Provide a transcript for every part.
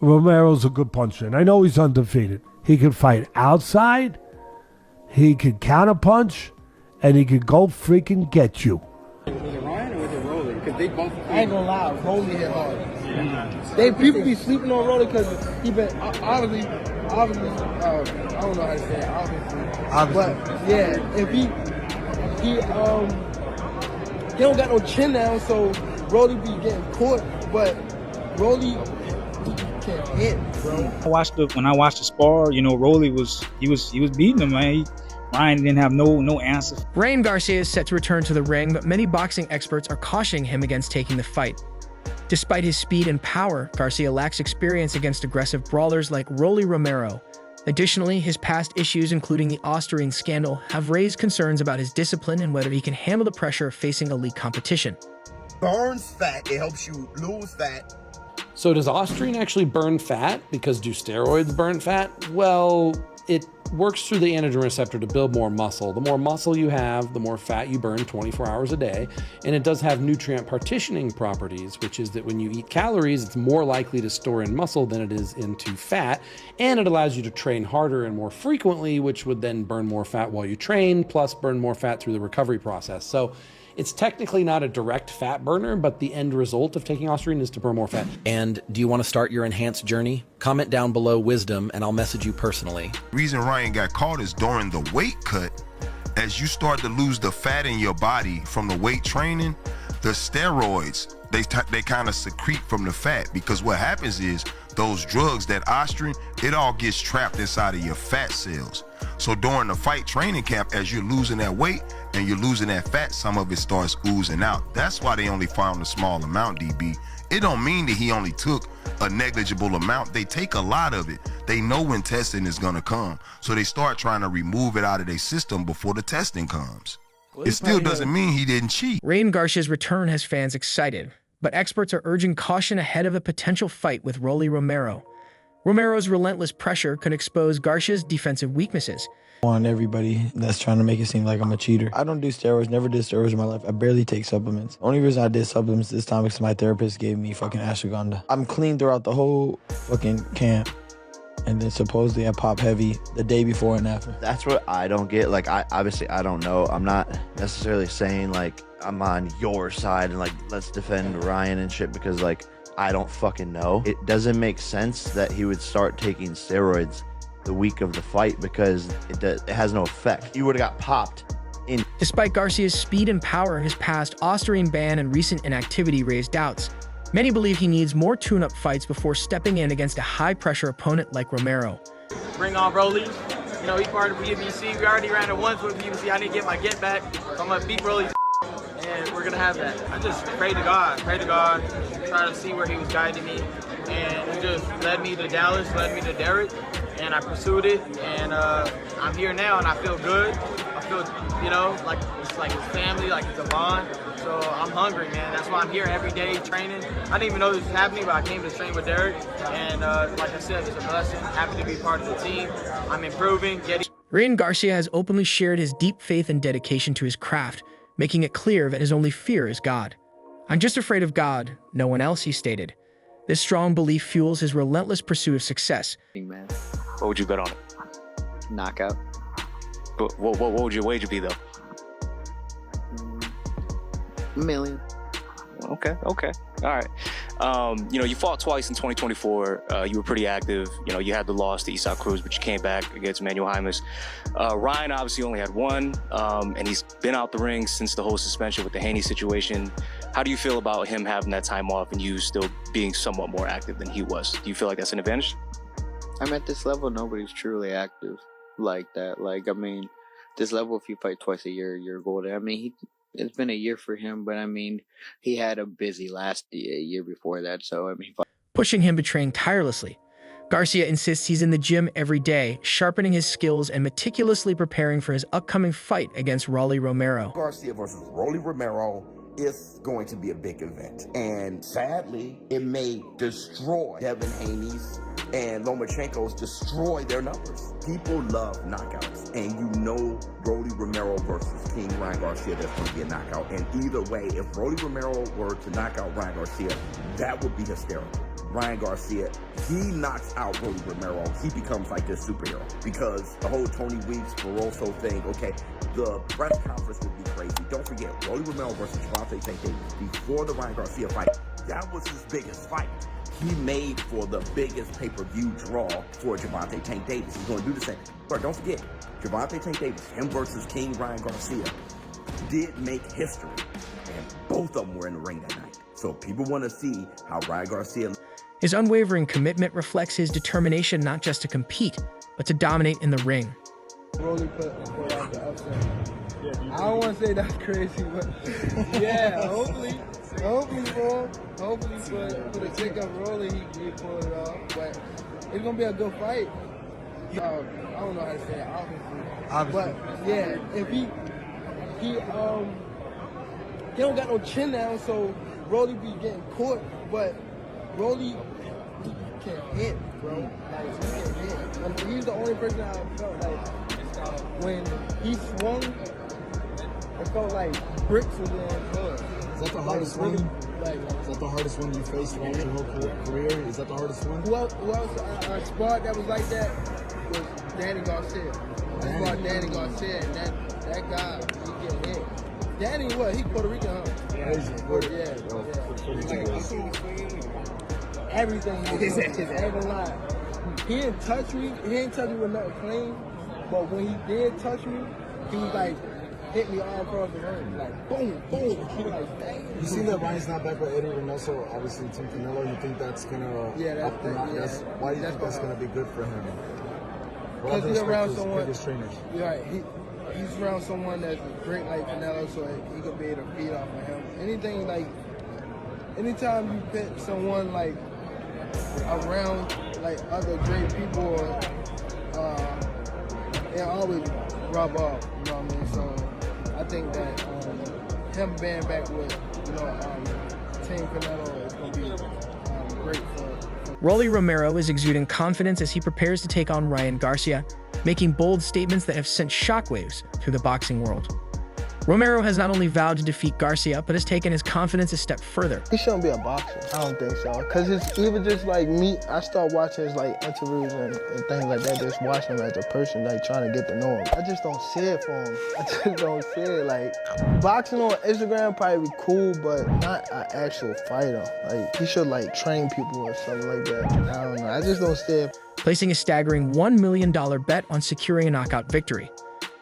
Romero's a good puncher, and I know he's undefeated. He can fight outside, he can counterpunch, and he can go freaking get you. Was it Ryan or was it Rolly? Because they both. I ain't gonna lie, Rolly hit hard. People be sleeping on Rolly because he been obviously. I don't know how to say it. Obviously. But yeah, if he don't got no chin now, so Rolly be getting caught. But Rolly can't hit, bro. When I watched the spar, Rolly was beating him, man. Ryan didn't have no answer. Ryan Garcia is set to return to the ring, but many boxing experts are cautioning him against taking the fight. Despite his speed and power, Garcia lacks experience against aggressive brawlers like Rolly Romero. Additionally, his past issues, including the Austrian scandal, have raised concerns about his discipline and whether he can handle the pressure of facing elite competition. Burns fat, it helps you lose fat. So does Austrian actually burn fat? Because do steroids burn fat? Well, it works through the androgen receptor to build more muscle. The more muscle you have, the more fat you burn 24 hours a day. And it does have nutrient partitioning properties, which is that when you eat calories, it's more likely to store in muscle than it is into fat. And it allows you to train harder and more frequently, which would then burn more fat while you train, plus burn more fat through the recovery process. So it's technically not a direct fat burner, but the end result of taking Austrian is to burn more fat. And do you want to start your enhanced journey? Comment down below wisdom and I'll message you personally. The reason Ryan got caught is during the weight cut. As you start to lose the fat in your body from the weight training, the steroids, they kind of secrete from the fat, because what happens is those drugs, that Austrian, it all gets trapped inside of your fat cells. So during the fight training camp, as you're losing that weight and you're losing that fat, some of it starts oozing out. That's why they only found a small amount, DB. It don't mean that he only took a negligible amount. They take a lot of it. They know when testing is gonna come. So they start trying to remove it out of their system before the testing comes. It still doesn't mean he didn't cheat. Ryan Garcia's return has fans excited, but experts are urging caution ahead of a potential fight with Rolly Romero. Romero's relentless pressure could expose Garcia's defensive weaknesses. On everybody that's trying to make it seem like I'm a cheater. I don't do steroids, never did steroids in my life. I barely take supplements. Only reason I did supplements this time is my therapist gave me fucking ashwagandha. I'm clean throughout the whole fucking camp. And then supposedly I pop heavy the day before and after. That's what I don't get. Like, obviously I don't know. I'm not necessarily saying like I'm on your side and like let's defend Ryan and shit, because like I don't fucking know. It doesn't make sense that he would start taking steroids the week of the fight, because it has no effect. You would have got popped in. Despite Garcia's speed and power, his past Austrian ban and recent inactivity raised doubts. Many believe he needs more tune-up fights before stepping in against a high-pressure opponent like Romero. Bring on Rolly. You know, he's part of PBC. We already ran it once with PBC. I need to get my get back. So I'm going to beat Rolly, and we're going to have that. I just pray to God, try to see where he was guiding me. And he just led me to Dallas, led me to Derek, and I pursued it. And I'm here now, and I feel good. I feel, like it's like his family, like it's a bond. So I'm hungry, man. That's why I'm here every day training. I didn't even know this was happening, but I came to train with Derek. And like I said, it's a blessing. Happy to be part of the team. I'm improving, Ryan Garcia has openly shared his deep faith and dedication to his craft, making it clear that his only fear is God. I'm just afraid of God, no one else, he stated. This strong belief fuels his relentless pursuit of success. Man, what would you bet on it? Knockout. What would your wager be, though? $1 million. Okay. All right. You fought twice in 2024. You were pretty active. You had the loss to Isaac Cruz, but you came back against Manuel Jaimes. Ryan obviously only had one, and he's been out the ring since the whole suspension with the Haney situation. How do you feel about him having that time off and you still being somewhat more active than he was? Do you feel like that's an advantage? I'm at this level, nobody's truly active like that. This level, if you fight twice a year, you're golden. It's been a year for him, but he had a busy last year before that. So pushing him to train tirelessly. Garcia insists he's in the gym every day, sharpening his skills and meticulously preparing for his upcoming fight against Rolly Romero. Garcia versus Rolly Romero is going to be a big event, and sadly, it may destroy Devin Haney's and Lomachenko's destroy their numbers. People love knockouts, and Rolly Romero versus King Ryan Garcia, that's going to be a knockout. And either way, if Rolly Romero were to knock out Ryan Garcia, that would be hysterical. Ryan Garcia, he knocks out Rolly Romero, he becomes like this superhero. Because the whole Tony Weeks, Barroso thing, okay, the press conference would be crazy. Don't forget, Rolly Romero versus Gervonta St. Davis, before the Ryan Garcia fight, that was his biggest fight. He made for the biggest pay-per-view draw for Gervonta Tank Davis. He's going to do the same. But don't forget, Gervonta Tank Davis, him versus King Ryan Garcia, did make history. And both of them were in the ring that night. So people want to see how Ryan Garcia... His unwavering commitment reflects his determination not just to compete, but to dominate in the ring. Rolly put out the upset. I don't want to say that's crazy, but yeah, hopefully for the tick up Rolly, he pulled it off. But it's gonna be a good fight. I don't know how to say it, obviously. But yeah, if he don't got no chin down, so Rolly be getting caught. But Rolly, he can't hit, bro. Like, he can't hit. And he's the only person I felt like when he swung, it felt like bricks was in his blood. Is that the hardest one? Is that the hardest one you faced throughout your whole career? Is that the hardest one? Who else a spot that was like that was Danny Garcia. I fought Danny Garcia, and that guy, he get hit. Danny, what? He Puerto Rican, huh? Yeah. Everything. Every line. He didn't touch me. He didn't touch me with nothing clean. But when he did touch me, he was like, hit me all across the ring. Like, boom, boom. Like, dang. You see that Ryan's not back with Eddie Reynoso, obviously, Tim Canelo. You think that's going to help him out? Why do you think that's going to be good for him? Because he's around someone. You're right. He's around someone that's great like Canelo, so he could be able to feed off of him. Anytime you put someone like around like other great people, it always rub off. You know what I mean? So I think that him being back with Team Canelo is going to be great for. Rolly Romero is exuding confidence as he prepares to take on Ryan Garcia, making bold statements that have sent shockwaves through the boxing world. Romero has not only vowed to defeat Garcia, but has taken his confidence a step further. He shouldn't be a boxer. I don't think so. Because it's even just like me, I start watching his like interviews and things like that, just watching him as a person, like trying to get to know him. I just don't see it for him. I just don't see it. Like, boxing on Instagram probably be cool, but not an actual fighter. Like, he should like train people or something like that. I don't know. I just don't see it. Placing a staggering $1 million bet on securing a knockout victory.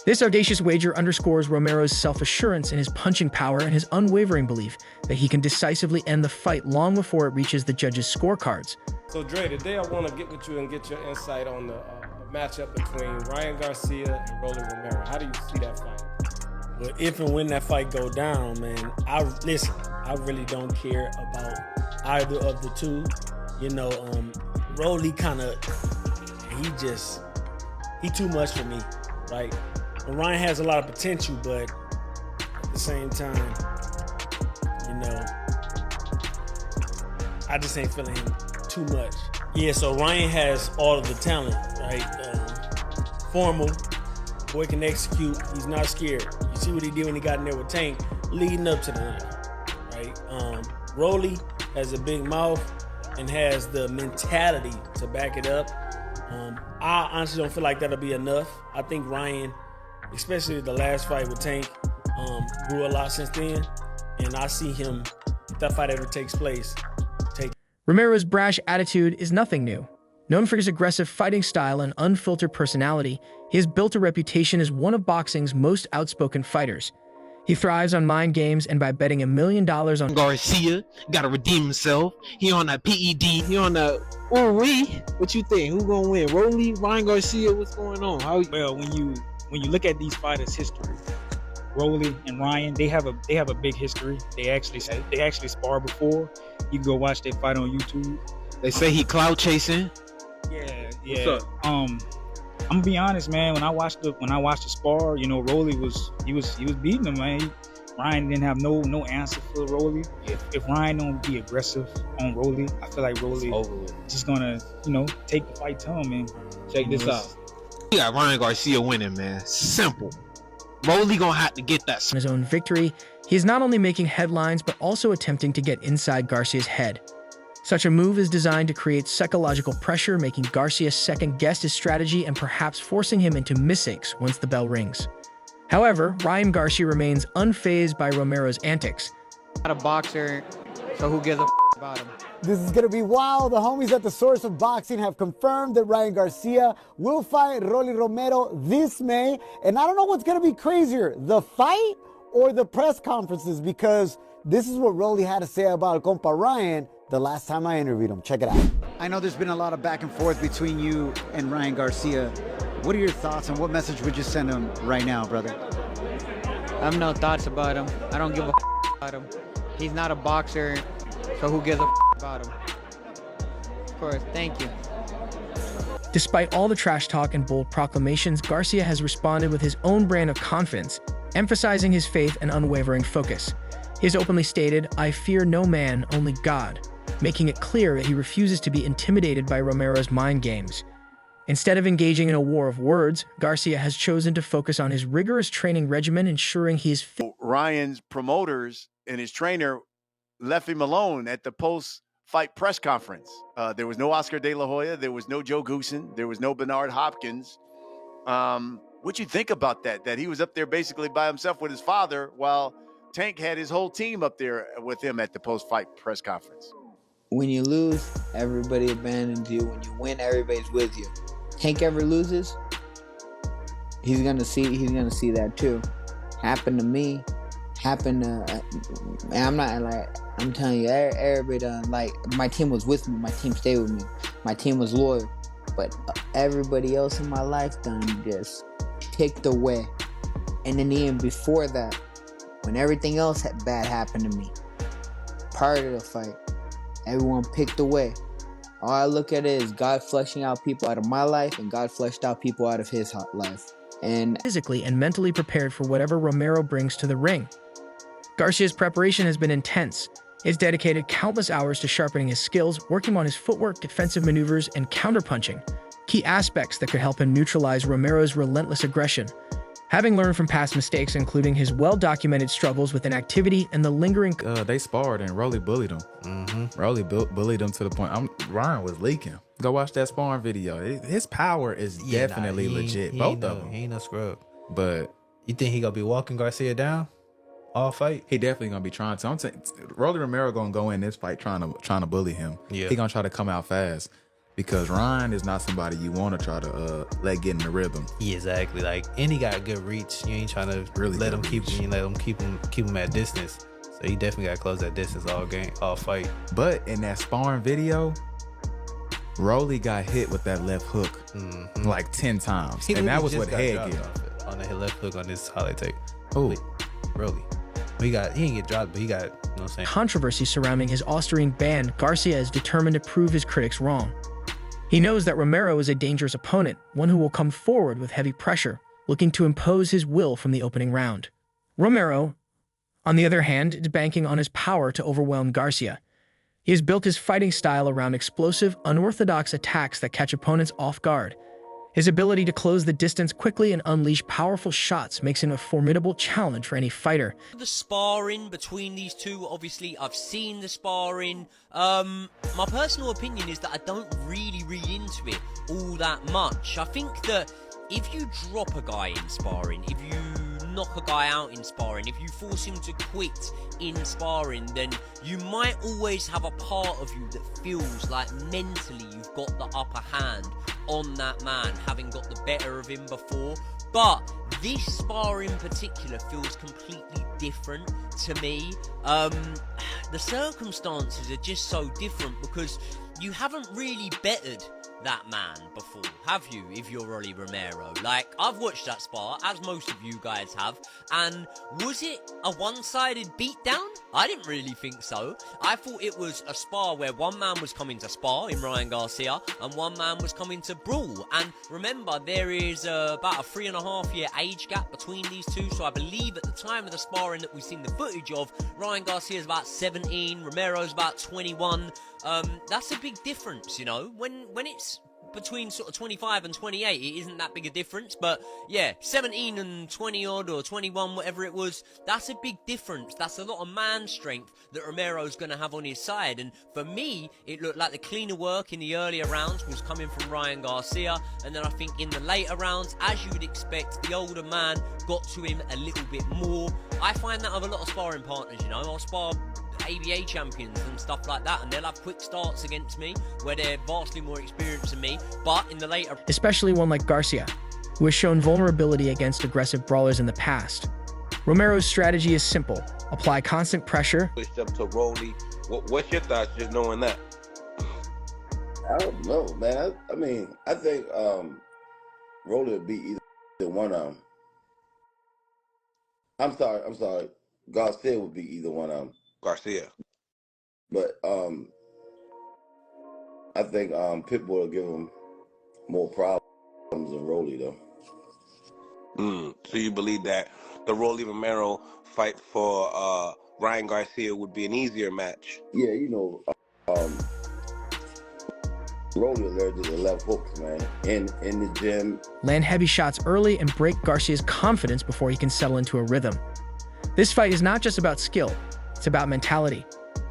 This audacious wager underscores Romero's self-assurance in his punching power and his unwavering belief that he can decisively end the fight long before it reaches the judges' scorecards. So Dre, today I want to get with you and get your insight on the matchup between Ryan Garcia and Rolly Romero. How do you see that fight? Well, if and when that fight go down, man, I really don't care about either of the two. You know, Rolly he too much for me, right? Ryan has a lot of potential, but at the same time, you know, I just ain't feeling him too much. Yeah, so Ryan has all of the talent, right? Formal, boy can execute, he's not scared. You see what he did when he got in there with Tank, leading up to the night, right? Rolly has a big mouth and has the mentality to back it up. I honestly don't feel like that'll be enough. I think Ryan, especially the last fight with Tank, grew a lot since then. And I see him, if that fight ever takes place, Romero's brash attitude is nothing new. Known for his aggressive fighting style and unfiltered personality, he has built a reputation as one of boxing's most outspoken fighters. He thrives on mind games and by betting $1 million on Garcia. Gotta redeem himself. He on that PED. He on that. What you think? Who gonna win? Rolly, Ryan Garcia? What's going on? Well, when you look at these fighters' history, Rolly and Ryan, they have a big history. They actually sparred before. You can go watch their fight on YouTube. They say he clout chasing. Yeah. What's up? I'm gonna be honest, man. When I watched the spar, you know, Rolly was beating him, man. Ryan didn't have no answer for Rolly. If Ryan don't be aggressive on Rolly, I feel like Rolly just gonna, you know, take the fight to him. And check this out. You got Ryan Garcia winning, man. Simple. Rolly gonna have to get that. On his own victory, he is not only making headlines, but also attempting to get inside Garcia's head. Such a move is designed to create psychological pressure, making Garcia second-guess his strategy and perhaps forcing him into mistakes once the bell rings. However, Ryan Garcia remains unfazed by Romero's antics. Not a boxer, so who gives a about him? This is gonna be wild. The homies at the Source of Boxing have confirmed that Ryan Garcia will fight Rolly Romero this May. And I don't know what's gonna be crazier, the fight or the press conferences, because this is what Rolly had to say about compa Ryan the last time I interviewed him. Check it out. I know there's been a lot of back and forth between you and Ryan Garcia. What are your thoughts and what message would you send him right now, brother? I have no thoughts about him. I don't give a about him. He's not a boxer, so who gives a about him? Of course, thank you. Despite all the trash talk and bold proclamations, Garcia has responded with his own brand of confidence, emphasizing his faith and unwavering focus. He has openly stated, "I fear no man, only God," making it clear that he refuses to be intimidated by Romero's mind games. Instead of engaging in a war of words, Garcia has chosen to focus on his rigorous training regimen, ensuring he is fit. Ryan's promoters and his trainer left him alone at the post-fight press conference. There was no Oscar De La Hoya. There was no Joe Goosen. There was no Bernard Hopkins. What'd you think about that? That he was up there basically by himself with his father while Tank had his whole team up there with him at the post-fight press conference. When you lose, everybody abandons you. When you win, everybody's with you. Tank ever loses, he's gonna see that too. Happened to me. Happened to. I'm telling you, everybody done. Like, my team was with me. My team stayed with me. My team was loyal. But everybody else in my life done just picked away. And then even before that, when everything else bad happened to me, part of the fight, everyone picked away. All I look at it is God fleshing out people out of my life, and God fleshed out people out of his life. And physically and mentally prepared for whatever Romero brings to the ring. Garcia's preparation has been intense. He has dedicated countless hours to sharpening his skills, working on his footwork, defensive maneuvers, and counterpunching, key aspects that could help him neutralize Romero's relentless aggression. Having learned from past mistakes, including his well-documented struggles with inactivity and the lingering... They sparred and Rolly bullied him. Rolly bullied him to the point... Ryan was leaking. Go watch that sparring video. His power is definitely legit. Both of them. He ain't no scrub. But... You think he gonna be walking Garcia down all fight? He definitely gonna be trying to. I'm saying Rolly Romero gonna go in this fight trying to bully him. Yeah. He gonna try to come out fast. Because Ryan is not somebody you want to try to let get in the rhythm. Yeah, exactly. Like, and he got good reach. You ain't trying to really let him keep him at distance. So he definitely got to close that distance all fight. But in that sparring video, Rolly got hit with that left hook like 10 times, and that was what head gave on the left hook on this highlight tape. Oh, Rolly. He didn't get dropped, but he got, you know what I'm saying? Controversy surrounding his Austrian band, Garcia is determined to prove his critics wrong. He knows that Romero is a dangerous opponent, one who will come forward with heavy pressure, looking to impose his will from the opening round. Romero, on the other hand, is banking on his power to overwhelm Garcia. He has built his fighting style around explosive, unorthodox attacks that catch opponents off guard. His ability to close the distance quickly and unleash powerful shots makes him a formidable challenge for any fighter. The sparring between these two, obviously, I've seen the sparring. My personal opinion is that I don't really read into it all that much. I think that if you drop a guy in sparring, if you knock a guy out in sparring, if you force him to quit in sparring, then you might always have a part of you that feels like mentally you've got the upper hand on that man, having got the better of him before. But this spar in particular feels completely different to me. The circumstances are just so different because you haven't really bettered that man before, have you, if you're Rolly Romero? Like, I've watched that spar, as most of you guys have, and was it a one-sided beatdown? I didn't really think so. I thought it was a spar where one man was coming to spar in Ryan Garcia and one man was coming to brawl. And remember, there is about a 3.5-year age gap between these two, so I believe at the time of the sparring that we've seen the footage of, Ryan Garcia is about 17, Romero's about 21. That's a big difference, you know. When it's between sort of 25 and 28, it isn't that big a difference. But yeah, 17 and 20 odd or 21, whatever it was, that's a big difference. That's a lot of man strength that Romero's going to have on his side. And for me, it looked like the cleaner work in the earlier rounds was coming from Ryan Garcia. And then I think in the later rounds, as you would expect, the older man got to him a little bit more. I find that of a lot of sparring partners, you know. I'll spar ABA champions and stuff like that, and they'll have quick starts against me where they're vastly more experienced than me, but in the later, especially one like Garcia, who has shown vulnerability against aggressive brawlers in the past. Romero's strategy is simple: apply constant pressure. Switched up to Rolly. What's your thoughts just knowing that? I don't know, man. I mean, I think Rolly would beat either one of them. I'm sorry. Garcia would beat either one of them. Garcia. But I think Pitbull will give him more problems than Rolly, though. So you believe that the Rolly Romero fight for Ryan Garcia would be an easier match? Yeah, you know, Rolly allergic to left hooks, man. In the gym. Land heavy shots early and break Garcia's confidence before he can settle into a rhythm. This fight is not just about skill, it's about mentality.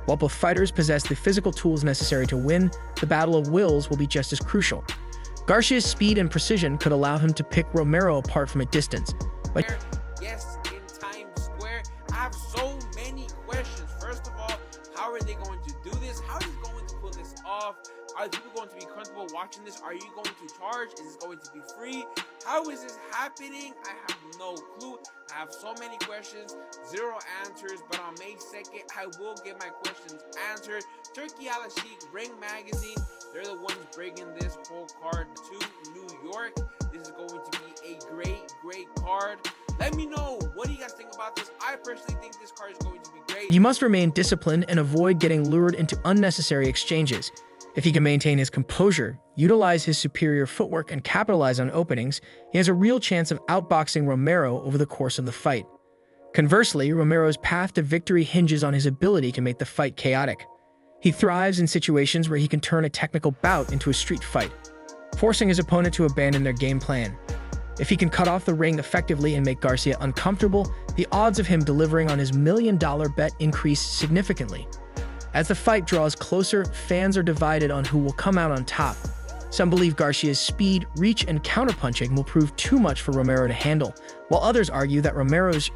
While both fighters possess the physical tools necessary to win, the battle of wills will be just as crucial. Garcia's speed and precision could allow him to pick Romero apart from a distance. But yes, in Times Square, I have so many questions. First of all, how are they going to do this? How is he going to pull this off? Are people going to be comfortable watching this? Are you going to charge? Is this going to be free? How is this happening? I have no clue. I have so many questions, zero answers, but on May 2nd, I will get my questions answered. Turkey Al Sheikh, Ring Magazine, they're the ones bringing this whole card to New York. This is going to be a great card. Let me know, what do you guys think about this? I personally think this card is going to be great. he must remain disciplined and avoid getting lured into unnecessary exchanges. If he can maintain his composure, utilize his superior footwork, and capitalize on openings, he has a real chance of outboxing Romero over the course of the fight. Conversely, Romero's path to victory hinges on his ability to make the fight chaotic. He thrives in situations where he can turn a technical bout into a street fight, forcing his opponent to abandon their game plan. If he can cut off the ring effectively and make Garcia uncomfortable, the odds of him delivering on his $1 million bet increase significantly. As the fight draws closer, fans are divided on who will come out on top. Some believe Garcia's speed, reach, and counterpunching will prove too much for Romero to handle, while others argue that Romero's